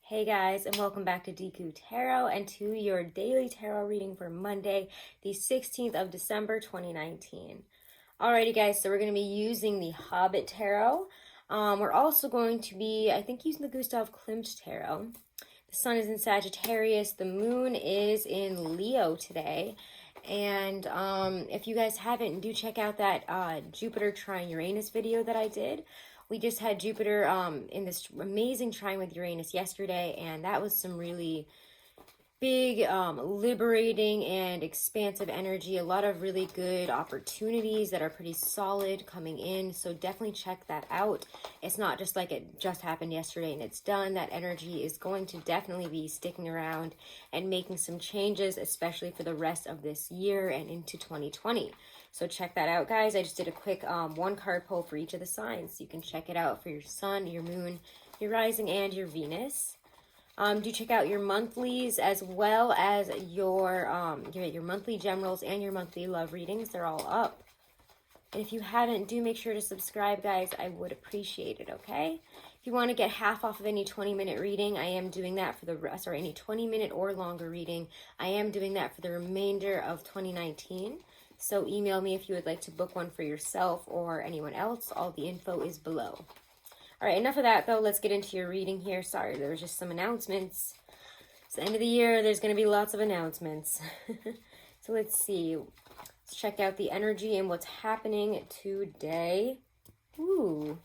Hey guys, and welcome back to Deku Tarot and to your daily tarot reading for Monday, the 16th of December, 2019. Alrighty guys, so we're going to be using the Hobbit Tarot. We're also going to be, I think, using the Gustav Klimt Tarot. The sun is in Sagittarius, the moon is in Leo today. And if you guys haven't, do check out that Jupiter trine Uranus video that I did. We just had Jupiter in this amazing trine with Uranus yesterday, and that was some really big, liberating and expansive energy. A lot of really good opportunities that are pretty solid coming in, so definitely check that out. It's not just like it just happened yesterday and it's done. That energy is going to definitely be sticking around and making some changes, especially for the rest of this year and into 2020. So check that out, guys. I just did a quick one card pull for each of the signs. You can check it out for your sun, your moon, your rising, and your Venus. Do check out your monthlies as well as your monthly generals and your monthly love readings. They're all up. And if you haven't, do make sure to subscribe, guys. I would appreciate it, okay? If you want to get half off of any 20-minute reading, I am doing that for the rest, or any 20-minute or longer reading. I am doing that for the remainder of 2019. So email me if you would like to book one for yourself or anyone else. All the info is below. All right, enough of that, though. Let's get into your reading here. Sorry, there was just some announcements. It's the end of the year. There's going to be lots of announcements. So let's see. Let's check out the energy and what's happening today. Ooh.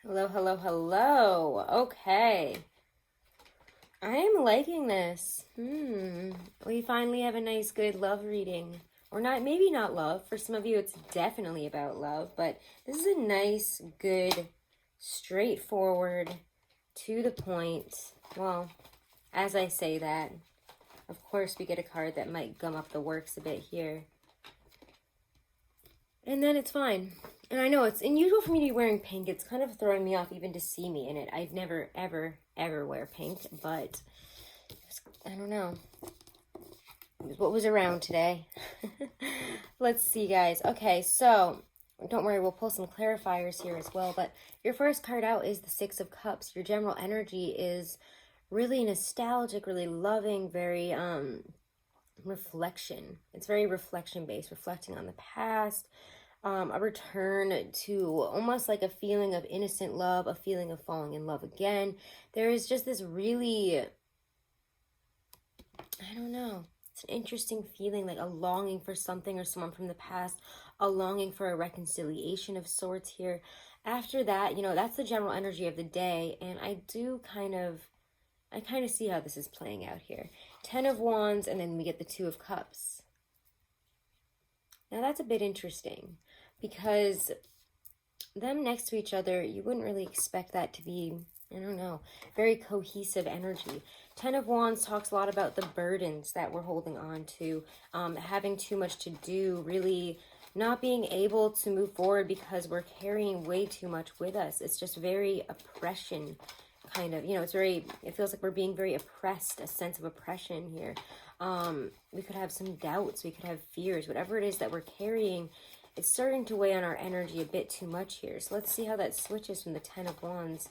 Hello, hello, hello. Okay. I'm liking this. We finally have a nice, good love reading. Or not, maybe not love. For some of you, it's definitely about love. But this is a nice, good, straightforward, to the point. Well, as I say that, of course, we get a card that might gum up the works a bit here. And then it's fine. And I know it's unusual for me to be wearing pink. It's kind of throwing me off even to see me in it. I'd never, ever, ever wear pink. But, I don't know. It was what was around today. Let's see, guys. Okay, so, don't worry. We'll pull some clarifiers here as well. But your first card out is the Six of Cups. Your general energy is really nostalgic, really loving, very reflection. It's very reflection-based, reflecting on the past. A return to almost like a feeling of innocent love, a feeling of falling in love again. There is just this really, I don't know, it's an interesting feeling, like a longing for something or someone from the past, a longing for a reconciliation of sorts here. After that, that's the general energy of the day, and I kind of see how this is playing out here. 10 of Wands, and then we get the 2 of Cups. Now that's a bit interesting, because them next to each other, you wouldn't really expect that to be, I don't know, very cohesive energy. 10 of Wands talks a lot about the burdens that we're holding on to, having too much to do, really not being able to move forward because we're carrying way too much with us. It's just very oppression, kind of, it feels like we're being very oppressed, a sense of oppression here. We could have some doubts, we could have fears, whatever it is that we're carrying. It's starting to weigh on our energy a bit too much here. So let's see how that switches from the 10 of Wands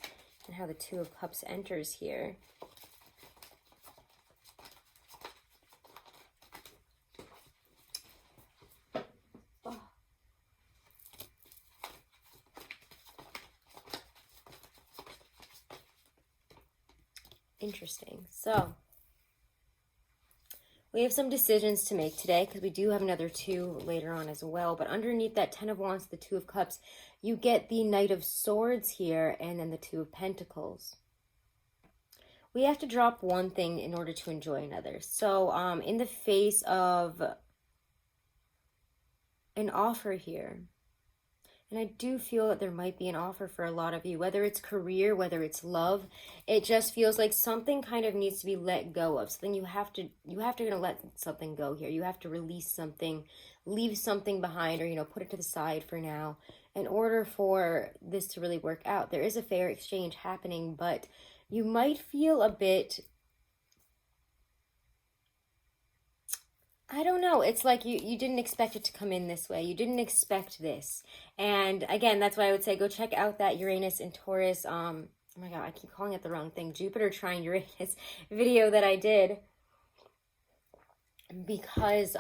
and how the 2 of Cups enters here. Oh. Interesting. So we have some decisions to make today, because we do have another 2 later on as well. But underneath that 10 of Wands, the 2 of Cups, you get the Knight of Swords here, and then the 2 of Pentacles. We have to drop one thing in order to enjoy another. So in the face of an offer here, and I do feel that there might be an offer for a lot of you, whether it's career, whether it's love. It just feels like something kind of needs to be let go of. Something you have to let something go here. You have to release something, leave something behind, or, put it to the side for now in order for this to really work out. There is a fair exchange happening, but you might feel a bit, I don't know. It's like you didn't expect it to come in this way. You didn't expect this. And again, that's why I would say go check out that Uranus and Taurus, oh my God, I keep calling it the wrong thing, Jupiter trine Uranus video that I did. Because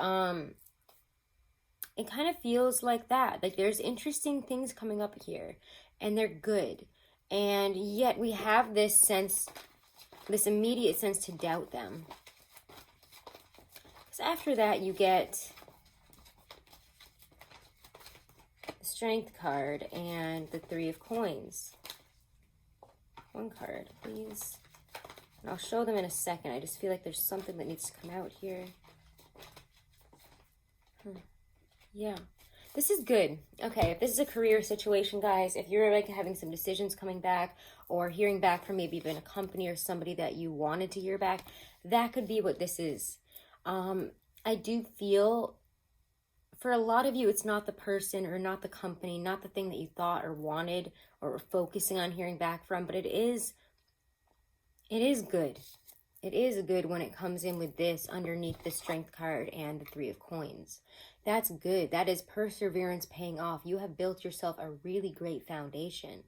it kind of feels like that. Like there's interesting things coming up here and they're good. And yet we have this sense, this immediate sense to doubt them. Because after that you get the Strength card and the Three of Coins. One card, please. And I'll show them in a second. I just feel like there's something that needs to come out here. Yeah, this is good. Okay, if this is a career situation, guys, if you're like having some decisions coming back or hearing back from maybe even a company or somebody that you wanted to hear back, that could be what this is. I do feel for a lot of you, it's not the person or not the company, not the thing that you thought or wanted or were focusing on hearing back from, but it is good. It is good when it comes in with this underneath the Strength card and the Three of Coins. That's good. That is perseverance paying off. You have built yourself a really great foundation.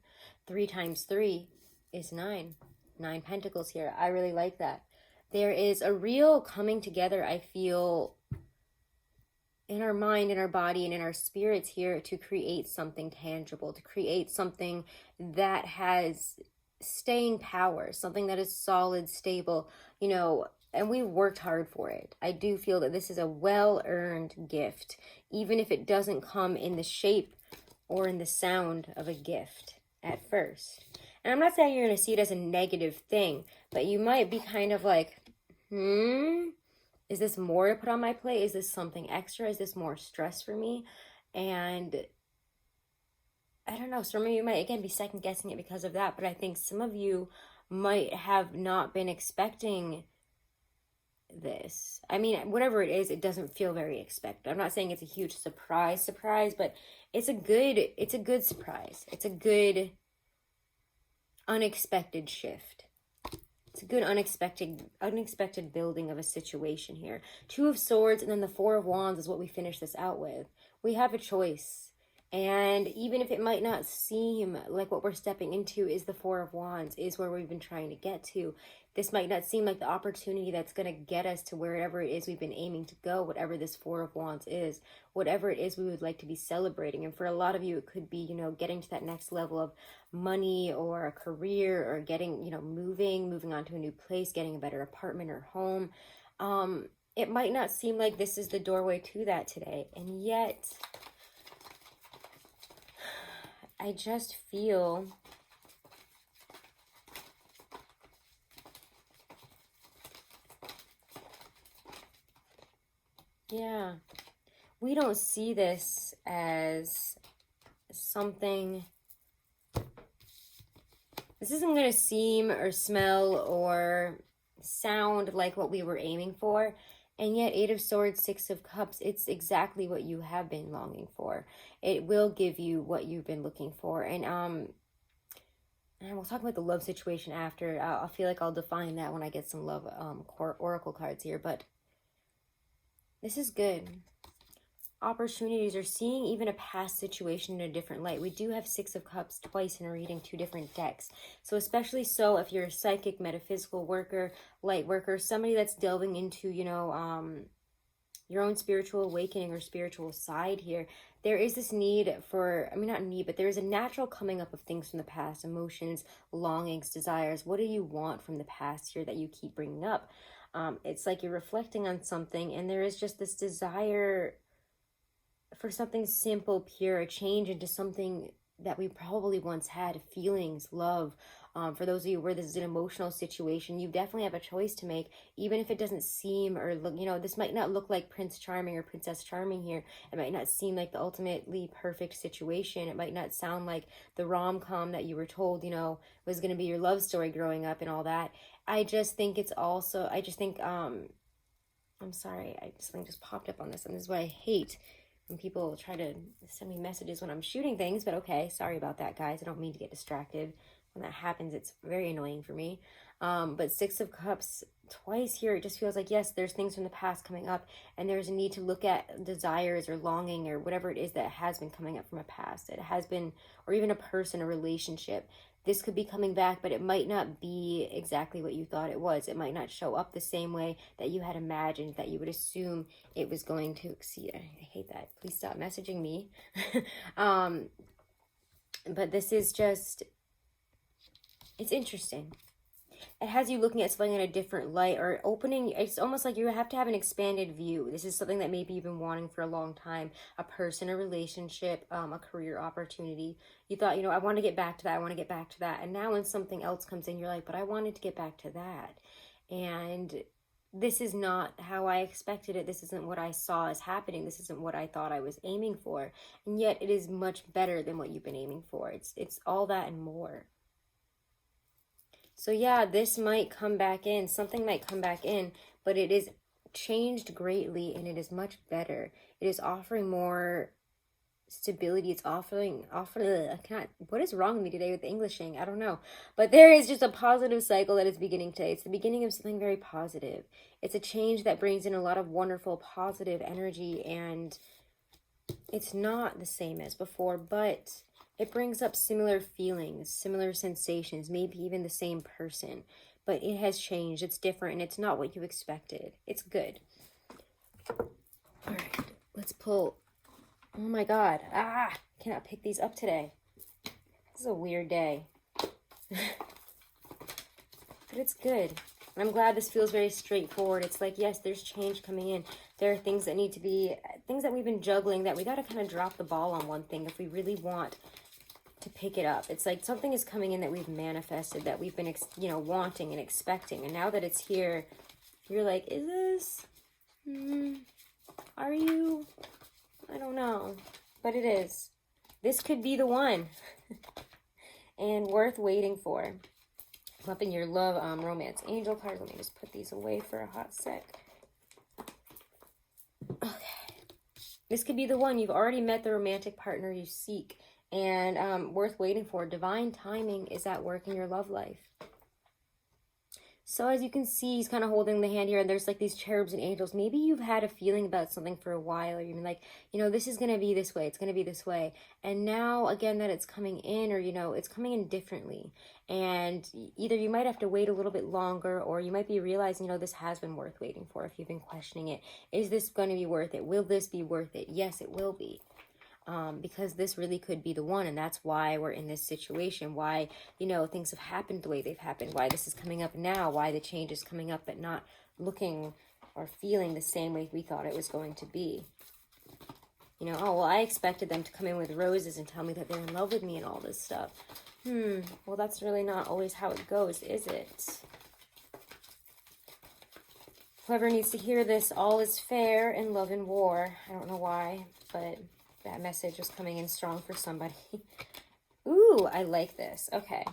3 times 3 is 9. 9 pentacles here. I really like that. There is a real coming together, I feel, in our mind, in our body, and in our spirits here to create something tangible, to create something that has staying power, something that is solid, stable, you know, and we worked hard for it. I do feel that this is a well-earned gift, even if it doesn't come in the shape or in the sound of a gift at first. And I'm not saying you're going to see it as a negative thing, but you might be kind of like, is this more to put on my plate? Is this something extra? Is this more stress for me? And I don't know, some of you might, again, be second guessing it because of that, but I think some of you might have not been expecting this. I mean, whatever it is, it doesn't feel very expected. I'm not saying it's a huge surprise, but it's a good surprise. It's a good unexpected shift. It's a good unexpected building of a situation here. 2 of Swords and then the 4 of Wands is what we finish this out with. We have a choice. And even if it might not seem like what we're stepping into is the 4 of Wands, is where we've been trying to get to, this might not seem like the opportunity that's going to get us to wherever it is we've been aiming to go, whatever this 4 of Wands is, whatever it is we would like to be celebrating. And for a lot of you, it could be, you know, getting to that next level of money or a career, or getting, you know, moving on to a new place, getting a better apartment or home. It might not seem like this is the doorway to that today, and yet I just feel we don't see this as something, this isn't going to seem or smell or sound like what we were aiming for. And yet 8 of Swords, 6 of Cups, it's exactly what you have been longing for. It will give you what you've been looking for. And we'll talk about the love situation after. I feel like I'll define that when I get some love oracle cards here. But this is good. Opportunities, or seeing even a past situation in a different light. We do have 6 of Cups twice in a reading, 2 different decks. So especially so if you're a psychic, metaphysical worker, light worker, somebody that's delving into, you know, your own spiritual awakening or spiritual side here, there is this need for, I mean, not need, but there is a natural coming up of things from the past, emotions, longings, desires. What do you want from the past here that you keep bringing up? It's like you're reflecting on something, and there is just this desire for something simple, pure, a change into something that we probably once had, feelings, love. For those of you where this is an emotional situation, you definitely have a choice to make, even if it doesn't seem or look, you know, this might not look like Prince Charming or Princess Charming here. It might not seem like the ultimately perfect situation. It might not sound like the rom-com that you were told, you know, was going to be your love story growing up and all that. I just think it's also, I'm sorry, something just popped up on this, and this is what I hate. And people try to send me messages when I'm shooting things, but okay, sorry about that, guys. I don't mean to get distracted. when that happens, it's very annoying for me. But Six of Cups twice here, it just feels like, yes, there's things from the past coming up, and there's a need to look at desires or longing or whatever it is that has been coming up from a past. It has been, or even a person, a relationship. This could be coming back, but it might not be exactly what you thought it was. It might not show up the same way that you had imagined, that you would assume it was going to exceed. I hate that. Please stop messaging me. But this is just, it's interesting. It has you looking at something in a different light, or opening. It's almost like you have to have an expanded view. This is something that maybe you've been wanting for a long time. A person, a relationship, a career opportunity. You thought, I want to get back to that. I want to get back to that. And now when something else comes in, you're like, but I wanted to get back to that. And this is not how I expected it. This isn't what I saw as happening. This isn't what I thought I was aiming for. And yet it is much better than what you've been aiming for. It's all that and more. So yeah, this might come back in. Something might come back in, but it is changed greatly and it is much better. It is offering more stability. It's offering, what is wrong with me today with the Englishing? I don't know. But there is just a positive cycle that is beginning today. It's the beginning of something very positive. It's a change that brings in a lot of wonderful, positive energy, and it's not the same as before, but it brings up similar feelings, similar sensations, maybe even the same person. But it has changed. It's different, and it's not what you expected. It's good. All right, let's pull. Oh my God. Cannot pick these up today. This is a weird day. But it's good. And I'm glad this feels very straightforward. It's like, yes, there's change coming in. There are things that need to be, things that we've been juggling, that we got to kind of drop the ball on one thing if we really want to pick it up. It's like something is coming in that we've manifested, that we've been, wanting and expecting. And now that it's here, you're like, is this? Are you? I don't know. But it is. This could be the one. And worth waiting for. Up in your love, romance angel cards. Let me just put these away for a hot sec. Okay. This could be the one. You've already met the romantic partner you seek. And worth waiting for. Divine timing is at work in your love life. So as you can see, he's kind of holding the hand here, and there's like these cherubs and angels. Maybe you've had a feeling about something for a while, or you've been like, this is going to be this way. It's going to be this way. And now, again, that it's coming in, or, it's coming in differently. And either you might have to wait a little bit longer, or you might be realizing, this has been worth waiting for if you've been questioning it. Is this going to be worth it? Will this be worth it? Yes, it will be. Because this really could be the one, and that's why we're in this situation, why, things have happened the way they've happened, why this is coming up now, why the change is coming up, but not looking or feeling the same way we thought it was going to be. Oh, well, I expected them to come in with roses and tell me that they're in love with me and all this stuff. Well, that's really not always how it goes, is it? Whoever needs to hear this, all is fair in love and war. I don't know why, but that message was coming in strong for somebody. Ooh, I like this. Okay.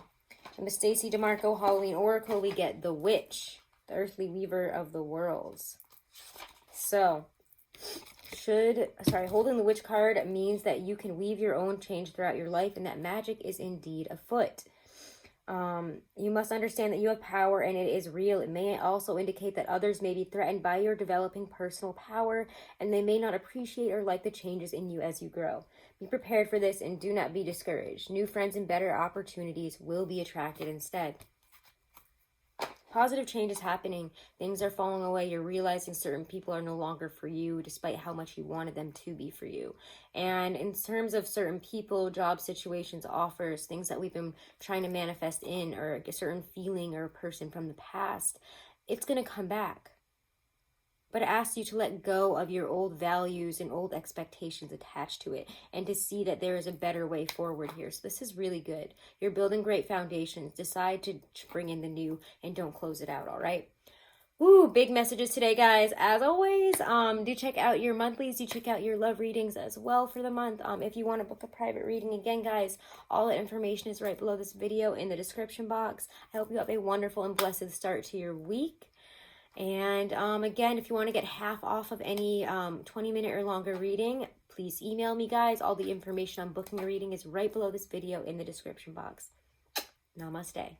From the Stacey DeMarco Halloween Oracle, we get the Witch, the earthly weaver of the worlds. So, holding the Witch card means that you can weave your own change throughout your life, and that magic is indeed afoot. You must understand that you have power and it is real. It may also indicate that others may be threatened by your developing personal power, and they may not appreciate or like the changes in you as you grow. Be prepared for this and do not be discouraged. New friends and better opportunities will be attracted instead. Positive change is happening. Things are falling away. You're realizing certain people are no longer for you, despite how much you wanted them to be for you. And in terms of certain people, job situations, offers, things that we've been trying to manifest in, or a certain feeling or a person from the past, it's going to come back. But it asks you to let go of your old values and old expectations attached to it, and to see that there is a better way forward here. So this is really good. You're building great foundations. Decide to bring in the new and don't close it out, all right? Woo, big messages today, guys. As always, do check out your monthlies. Do check out your love readings as well for the month. If you want to book a private reading, again, guys, all the information is right below this video in the description box. I hope you have a wonderful and blessed start to your week. And again, if you want to get half off of any 20-minute or longer reading, please email me, guys. All the information on booking a reading is right below this video in the description box. Namaste.